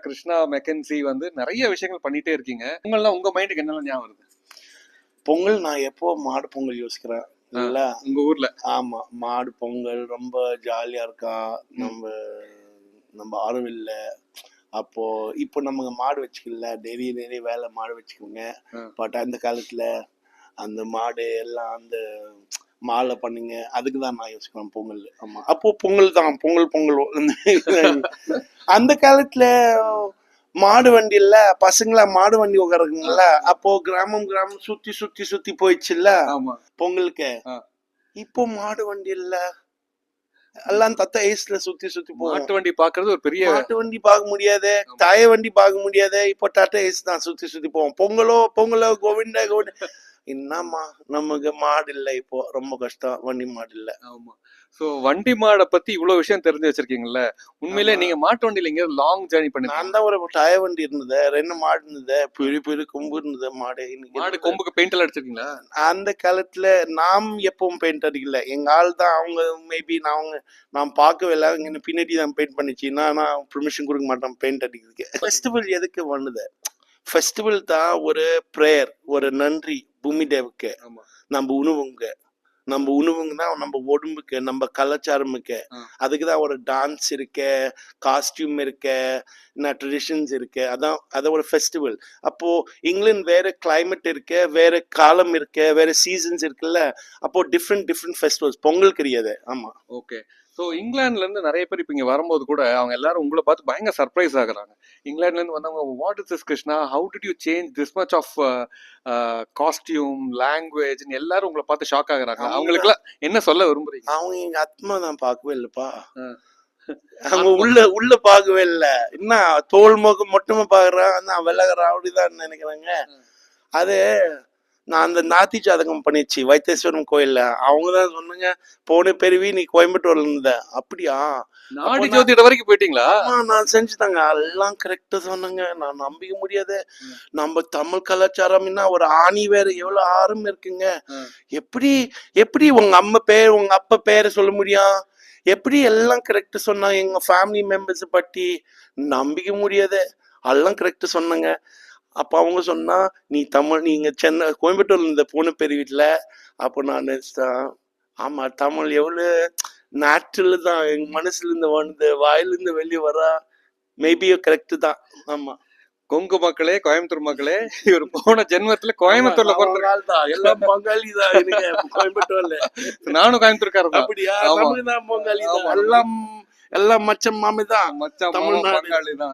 Krishna McKinsey வந்து நிறைய விஷயங்கள் பண்ணிட்டே இருக்கீங்க. பொங்கல்லாம் உங்க மைண்டுக்கு என்னெல்லாம் ஞாபகம் வருது? பொங்கல் நான் எப்போ மாடு பொங்கல் யோசிக்கிறேன் இல்ல. உங்க ஊர்ல ஆமா, மாடு பொங்கல் ரொம்ப ஜாலியா இருக்கா. நம்ம நம்ம ஆரோவில்ல அப்போ இப்போ நமக்கு மாடு வச்சுக்கல, நிறைய வேலை மாடு வச்சுக்கோங்க. பட் அந்த காலத்துல அந்த மாடு எல்லாம் அந்த மாலை பண்ணுங்க, அதுக்கு தான் நான் யோசிக்கிறேன் பொங்கல். ஆமா, அப்போ பொங்கல் தான், பொங்கல் அந்த காலத்துல மாடு வண்டி இல்ல, பசங்களா மாடு வண்டி உட்காருக்குங்களா. அப்போ கிராமம் சுத்தி சுத்தி சுத்தி போயிடுச்சுல்ல பொங்கலுக்கு. இப்போ மாடு வண்டி இல்ல, எல்லாம் தத்த ஐஸ்ல சுத்தி சுத்தி போகும். மாட்டு வண்டி பாக்குறது ஒரு பெரிய, மாட்டு வண்டி பார்க்க முடியாது, தாய வண்டி பார்க்க முடியாது. இப்போ டாட்டா ஐஸ் தான் சுத்தி சுத்தி போவோம். பொங்கலோ கோவிந்தா என்னம்மா நமக்கு மாடு இல்ல, இப்போ ரொம்ப கஷ்டம், வண்டி மாடு இல்ல. ஆமா. சோ வண்டி மாடை பத்தி இவ்வளவு விஷயம் தெரிஞ்சு வச்சிருக்கீங்கல்ல. உண்மையிலே நீங்க மாட்டு வண்டியில இங்க லாங் ஜர்னி பண்ணி. நான் தான் ஒரு டய வண்டி இருந்தது, 2 மாடு இருந்தது, பெரிய கொம்பு இருந்தது மாடு. மாடு கொம்புக்கு பெயிண்ட் எல்லாம் அடிச்சிருக்கீங்களா? அந்த காலத்துல நாம் எப்பவும் பெயிண்ட் அடிக்கல, எங்க ஆள் தான். அவங்க மேபி நான் பார்க்கவே இல்லை, இங்க பின்னாடி தான் பெயிண்ட் பண்ணிச்சு. நான் பெர்மிஷன் கொடுக்க மாட்டேன் பெயிண்ட் அடிக்கிறதுக்கு. ஃபெஸ்டிவல் எதுக்கு வந்தது? ஃபெஸ்டிவல் தான் ஒரு ப்ரேயர், ஒரு நன்றி பூமி தேவுக்கு. நம்ம உணவுங்க தான் நம்ம உடம்புக்கு, நம்ம கலாச்சாரமுக்கு. அதுக்குதான் ஒரு டான்ஸ் இருக்கு, காஸ்டியூம் இருக்கு, ட்ரெடிஷன்ஸ் இருக்கு. அதான் ஒரு ஃபெஸ்டிவல். அப்போ இங்கிலாந்து வேற கிளைமேட் இருக்கு, வேற காலம் இருக்கு, வேற சீசன்ஸ் இருக்குல்ல. அப்போ டிஃப்ரெண்ட் ஃபெஸ்டிவல்ஸ். பொங்கல் கிடையாது. ஆமா, ஓகே. ஸோ இங்கிலாந்துல இருந்து நிறைய பேர் இப்போ இங்க வரும்போது கூட அவங்க எல்லாரும் உங்களை பார்த்து பயங்கர சர்ப்ரைஸ் ஆகுறாங்க. இங்கிலாந்துல இருந்து வந்தவங்க, what is this Krishna, how did you change this much of costume, language, எல்லாரும் உங்களை பார்த்து ஷாக் ஆகுறாங்க. அவங்களுக்கு எல்லாம் என்ன சொல்ல விரும்புறீங்க? அவங்க எங்க ஆத்மா நான் பார்க்கவே இல்லப்பா. அவங்க உள்ள பார்க்கவே இல்ல. என்ன தோல் முகம் மட்டுமே பாக்குறான், வெள்ளக்காரன் அப்படிதான் நினைக்கிறாங்க. அது நான் அந்த நாத்தி ஜாதகம் பண்ணிச்சு வைத்தீஸ்வரன் கோயில்ல. அவங்கதான் சொன்னாங்க, போன பெருவி நீ கோயம்புத்தூர்ல இருந்த. அப்படியா? நாடி ஜோதிட வரைக்கும் போயிட்டீங்களா? நான் செஞ்சுட்டாங்க, எல்லாம் கரெக்டா சொன்னாங்க. நான் நம்பிக்க முடியாது. நம்ம தமிழ் கலாச்சாரம்னா ஒரு ஆணி வேற எவ்வளவு ஆரம் இருக்குங்க. எப்படி உங்க உங்க அப்பா பேரை சொல்ல முடியும்? எப்படி எல்லாம் கரெக்ட் சொன்னாங்க. எங்க ஃபேமிலி மெம்பர்ஸ் பத்தி நம்பிக்க முடியாது, எல்லாம் கரெக்ட் சொன்னாங்க. அப்ப அவங்க சொன்னா, நீங்க சென்னை கோயம்புத்தூர்ல இருந்த பொண்ணு பெரிய வீட்டுல. அப்போ நான் நினைச்சேன், ஆமா தமிழ் எவ்வளவு நேச்சுரல் தான், எங்க மனசுல இருந்து வந்து வாயில இருந்து வெளியே வரா. மேபி கரெக்ட் தான். ஆமா, கொங்கு மக்களே, கோயம்புத்தூர் மக்களே, இவர் போன ஜென்மத்துல கோயம்புத்தூர்ல பிறந்த எல்லாம் பங்காளி தான். கோயம்புத்தூர்ல நானும் கோயம்புத்தூர்காரன். அப்படியா? தமிழ் தான் பங்காளி தான். எல்லாம் மச்சம் மாமி தான், மச்சான் பங்காளி தான்.